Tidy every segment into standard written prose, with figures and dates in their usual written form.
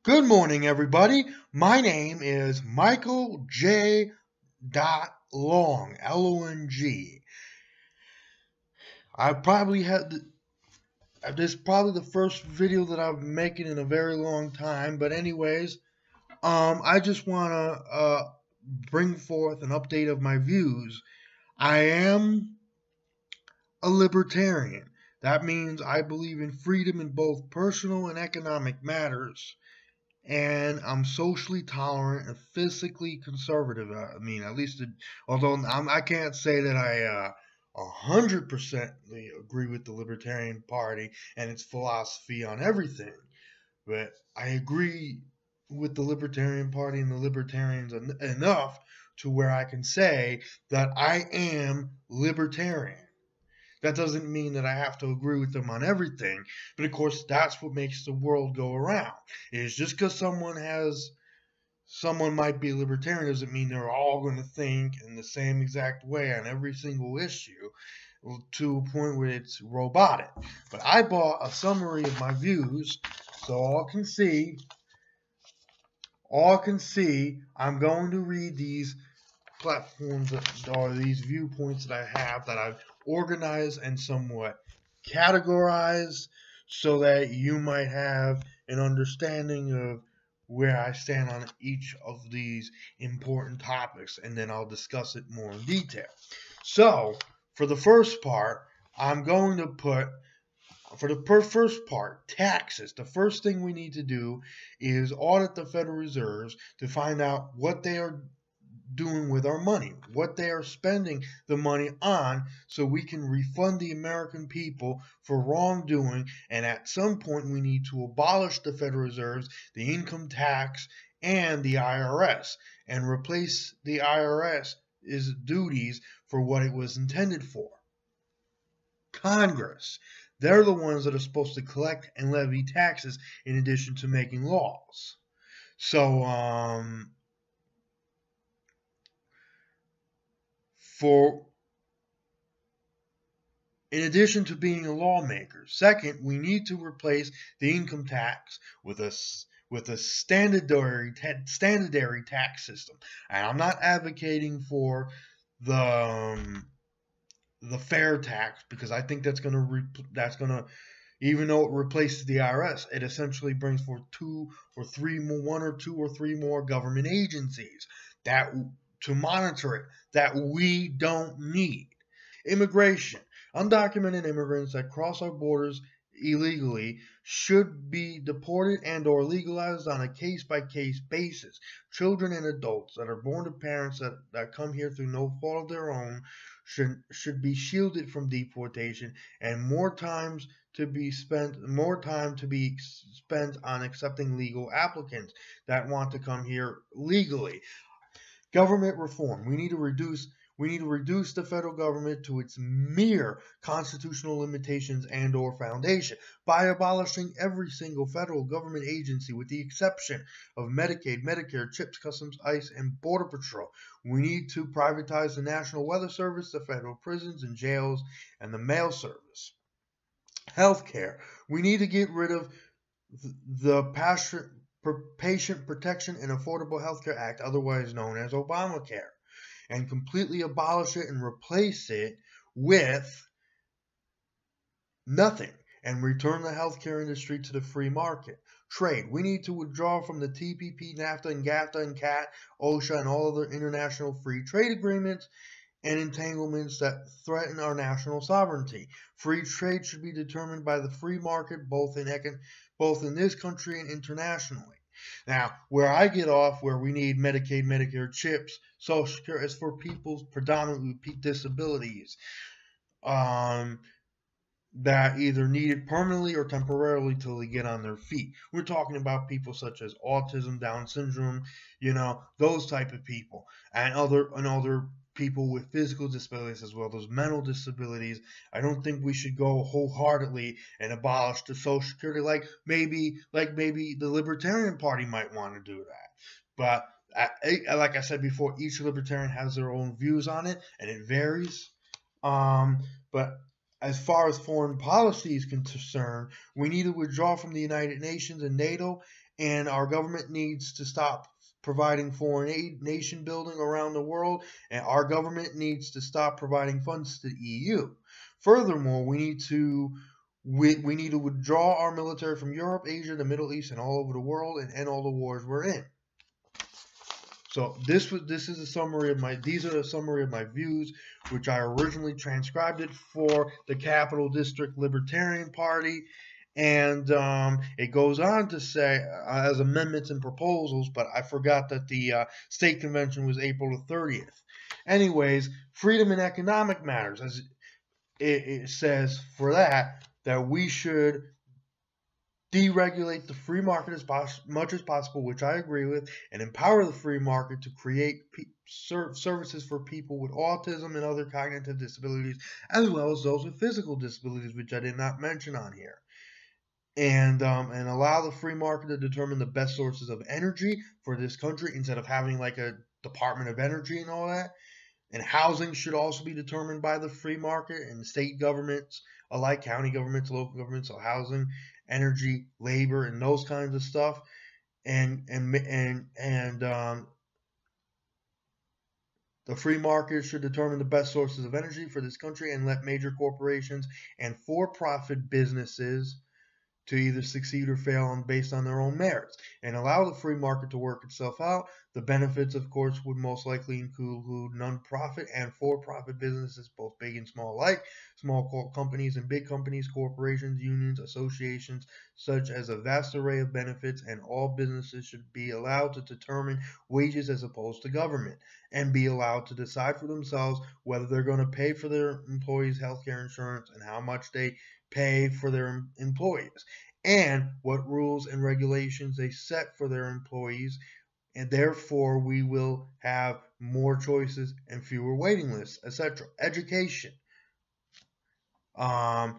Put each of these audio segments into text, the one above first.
Good morning, everybody. My name is Michael J. Long, Long. I probably had this is probably the first video that I'm making in a very long time. But anyways, I just wanna bring forth an update of my views. I am a libertarian. That means I believe in freedom in both personal and economic matters. And I'm socially tolerant and physically conservative. I mean, at least, although I can't say that I 100% agree with the Libertarian Party and its philosophy on everything, but I agree with the Libertarian Party and the Libertarians enough to where I can say that I am libertarian. That doesn't mean that I have to agree with them on everything, but of course that's what makes the world go around. Is just because someone might be a libertarian doesn't mean they're all going to think in the same exact way on every single issue to a point where it's robotic. But I bought a summary of my views so all can see. I'm going to read these platforms or these viewpoints that I have that I've organized and somewhat categorized so that you might have an understanding of where I stand on each of these important topics, and then I'll discuss it more in detail. So, for the first part, I'm going to put for the first part, taxes. The first thing we need to do is audit the Federal Reserves to find out what they are doing with our money, what they are spending the money on, so we can refund the American people for wrongdoing. And at some point, we need to abolish the Federal Reserves, the income tax, and the IRS, and replace the IRS's duties for what it was intended for. Congress. They're the ones that are supposed to collect and levy taxes in addition to making laws. So, in addition to being a lawmaker, second, we need to replace the income tax with a standardary tax system. And I'm not advocating for the fair tax, because I think that's going to even though it replaces the IRS, it essentially brings forth one or two or three more government agencies that to monitor it that we don't need. Immigration. Undocumented immigrants that cross our borders illegally should be deported and or legalized on a case-by-case basis. Children and adults that are born to parents that come here through no fault of their own should be shielded from deportation, and more time to be spent on accepting legal applicants that want to come here legally. Government reform. We need to reduce the federal government to its mere constitutional limitations and or foundation by abolishing every single federal government agency with the exception of Medicaid, Medicare, CHIPS, Customs, ICE, and Border Patrol. We need to privatize the National Weather Service, the federal prisons and jails, and the mail service. Healthcare. We need to get rid of the Patient Protection and Affordable Healthcare Act, otherwise known as Obamacare, and completely abolish it and replace it with nothing, and return the healthcare industry to the free market. Trade. We need to withdraw from the TPP, NAFTA, and GAFTA, and CAT, OSHA, and all other international free trade agreements and entanglements that threaten our national sovereignty. Free trade should be determined by the free market, both in this country and internationally. Now, where I get off, where we need Medicaid, Medicare, CHIPS, Social Security, is for people predominantly with disabilities that either need it permanently or temporarily till they get on their feet. We're talking about people such as autism, Down syndrome, those type of people, and other people with physical disabilities as well, those mental disabilities. I don't think we should go wholeheartedly and abolish the Social Security like maybe the Libertarian Party might want to do that. But like I said before, each libertarian has their own views on it, and it varies. But as far as foreign policy is concerned, we need to withdraw from the United Nations and NATO, and our government needs to stop providing foreign aid, nation building around the world, and our government needs to stop providing funds to the EU. Furthermore, we need to withdraw our military from Europe, Asia, the Middle East, and all over the world, and end all the wars we're in. So these are a summary of my views, which I originally transcribed it for the Capital District Libertarian Party, and it goes on to say as amendments and proposals, but I forgot that the state convention was April the 30th. Anyways, freedom in economic matters, as it says for that we should deregulate the free market as much as possible, which I agree with, and empower the free market to create services for people with autism and other cognitive disabilities, as well as those with physical disabilities, which I did not mention on here. And allow the free market to determine the best sources of energy for this country instead of having like a Department of Energy and all that. And housing should also be determined by the free market, and state governments alike, county governments, local governments, so housing, energy, labor, and those kinds of stuff. And the free market should determine the best sources of energy for this country and let major corporations and for-profit businesses to either succeed or fail based on their own merits, and allow the free market to work itself out. The benefits, of course, would most likely include non-profit and for-profit businesses, both big and small alike, small companies and big companies, corporations, unions, associations, such as a vast array of benefits, and all businesses should be allowed to determine wages as opposed to government, and be allowed to decide for themselves whether they're going to pay for their employees' health care insurance and how much they pay for their employees, and what rules and regulations they set for their employees, and therefore we will have more choices and fewer waiting lists, etc. Education. I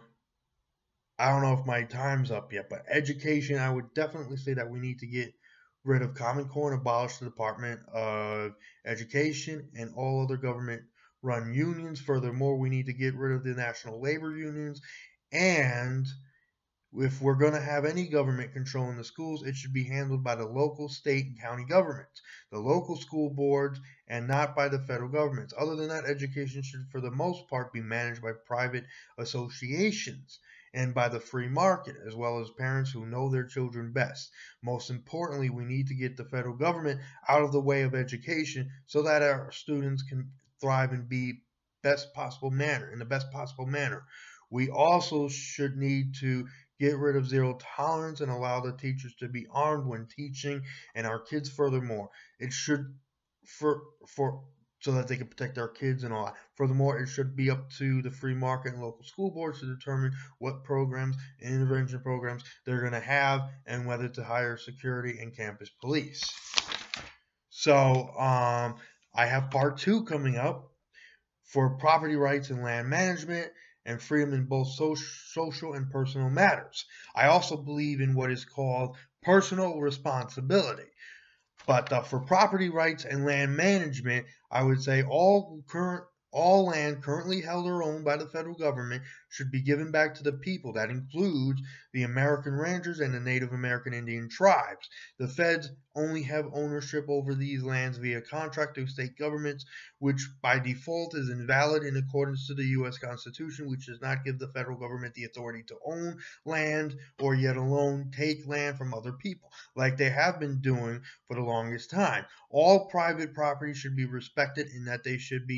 don't know if my time's up yet, but education, I would definitely say that we need to get rid of Common Core and abolish the Department of Education and all other government-run unions. Furthermore, we need to get rid of the national labor unions. And if we're going to have any government control in the schools, it should be handled by the local, state, and county governments, the local school boards, and not by the federal governments. Other than that, education should, for the most part, be managed by private associations and by the free market, as well as parents who know their children best. Most importantly, we need to get the federal government out of the way of education so that our students can thrive and be in the best possible manner. We also should need to get rid of zero tolerance and allow the teachers to be armed when teaching, and our kids furthermore. It should so that they can protect our kids and all that. Furthermore, it should be up to the free market and local school boards to determine what programs and intervention programs they're going to have and whether to hire security and campus police. So I have part 2 coming up for property rights and land management and freedom in both social and personal matters. I also believe in what is called personal responsibility. But for property rights and land management, I would say all land currently held or owned by the federal government should be given back to the people. That includes the American Rangers and the Native American Indian tribes. The feds only have ownership over these lands via contract to state governments, which by default is invalid in accordance to the U.S. Constitution, which does not give the federal government the authority to own land or yet alone take land from other people, like they have been doing for the longest time. All private property should be respected in that they should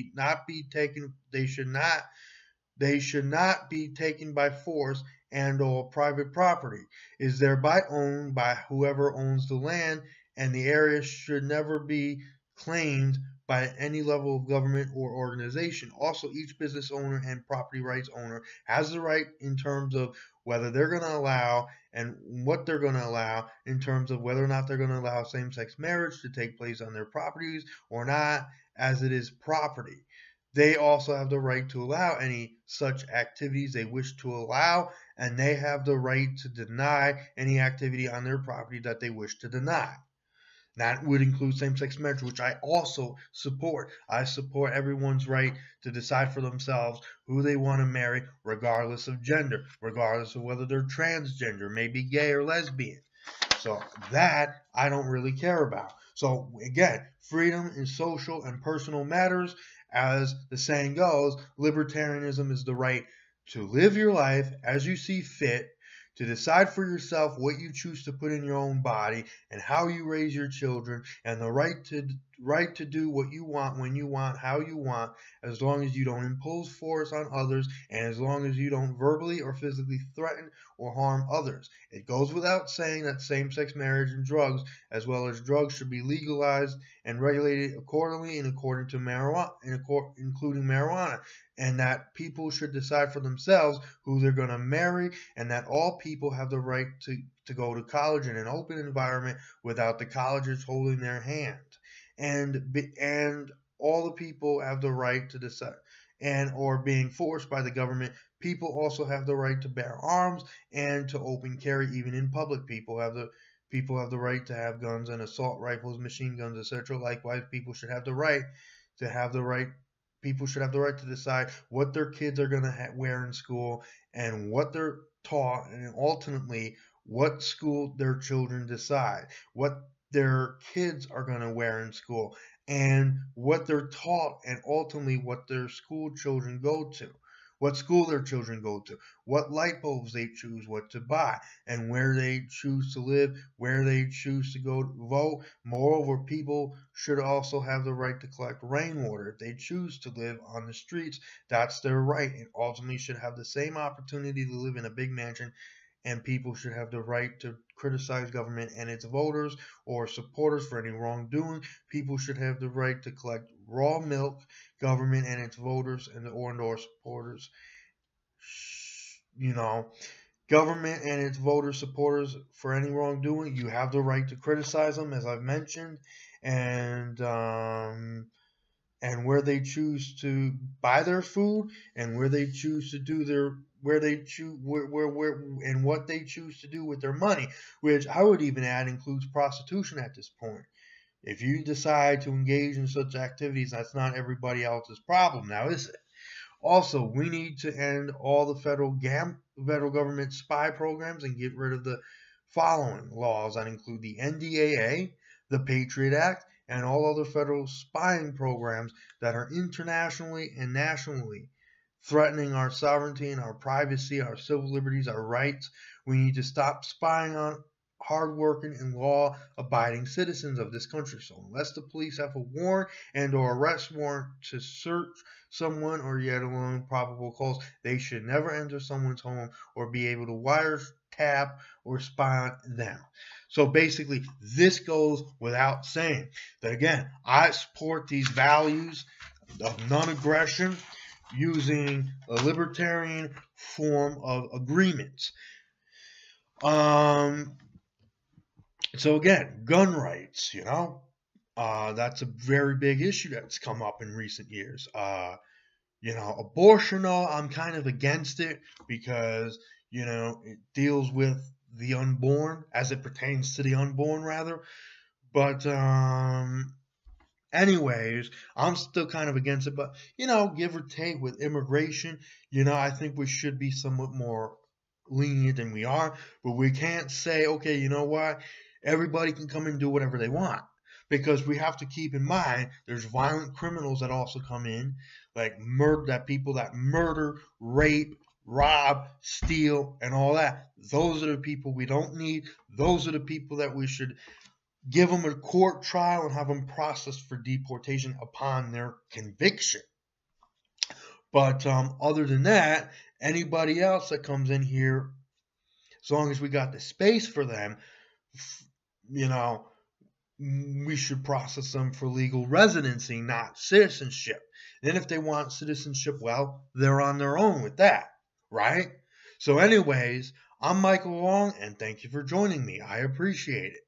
not be taken by force, and all private property is thereby owned by whoever owns the land, and the area should never be claimed by any level of government or organization. Also, each business owner and property rights owner has the right in terms of whether they're going to allow and what they're going to allow in terms of whether or not they're going to allow same-sex marriage to take place on their properties or not, as it is property. They also have the right to allow any such activities they wish to allow, and they have the right to deny any activity on their property that they wish to deny. That would include same-sex marriage, which I also support. I support everyone's right to decide for themselves who they want to marry, regardless of gender, regardless of whether they're transgender, maybe gay or lesbian. So that I don't really care about. So again, freedom in social and personal matters. As the saying goes, libertarianism is the right to live your life as you see fit, to decide for yourself what you choose to put in your own body and how you raise your children, and the right to do what you want, when you want, how you want, as long as you don't impose force on others and as long as you don't verbally or physically threaten or harm others. It goes without saying that same-sex marriage and drugs, as well as drugs, should be legalized and regulated accordingly according to marijuana, including marijuana, and that people should decide for themselves who they're going to marry, and that all people have the right to go to college in an open environment without the colleges holding their hand, and all the people have the right to decide and or being forced by the government. People also have the right to bear arms and to open carry even in public. People have the right to have guns and assault rifles, machine guns, etc. Likewise, people should have the right to decide what their kids are going to wear in school and what they're taught, and ultimately what school their children decide, what their kids are going to wear in school, and what they're taught, and ultimately what their school children go to. What school their children go to, what light bulbs they choose what to buy, and where they choose to live, where they choose to go to vote. Moreover, people should also have the right to collect rainwater. If they choose to live on the streets, that's their right, and ultimately should have the same opportunity to live in a big mansion. And people should have the right to criticize government and its voters or supporters for any wrongdoing. People should have the right to collect raw milk, government and its voters or supporters. Government and its voters, supporters for any wrongdoing. You have the right to criticize them, as I've mentioned, and where they choose to buy their food, and where they choose to do their where and what they choose to do with their money, which I would even add includes prostitution at this point. If you decide to engage in such activities, that's not everybody else's problem now, is it? Also, we need to end all the federal government spy programs and get rid of the following laws that include the NDAA, the Patriot Act, and all other federal spying programs that are internationally and nationally threatening our sovereignty and our privacy, our civil liberties, our rights. We need to stop spying on hardworking and law-abiding citizens of this country. So unless the police have a warrant and or arrest warrant to search someone, or yet alone probable cause, they should never enter someone's home or be able to wiretap or spy on them. So basically, this goes without saying that, again, I support these values of non-aggression using a libertarian form of agreements. So again, gun rights, that's a very big issue that's come up in recent years. Abortion, I'm kind of against it because, it deals with the unborn, as it pertains to the unborn, rather. But anyways, I'm still kind of against it. But, give or take with immigration, I think we should be somewhat more lenient than we are. But we can't say, okay, you know what? Everybody can come and do whatever they want. Because we have to keep in mind there's violent criminals that also come in, like people that murder, rape, rob, steal, and all that. Those are the people we don't need. Those are the people that we should give them a court trial and have them processed for deportation upon their conviction. But other than that, anybody else that comes in here, as long as we got the space for them, we should process them for legal residency, not citizenship. Then if they want citizenship, well, they're on their own with that, right? So anyways, I'm Michael Long, and thank you for joining me. I appreciate it.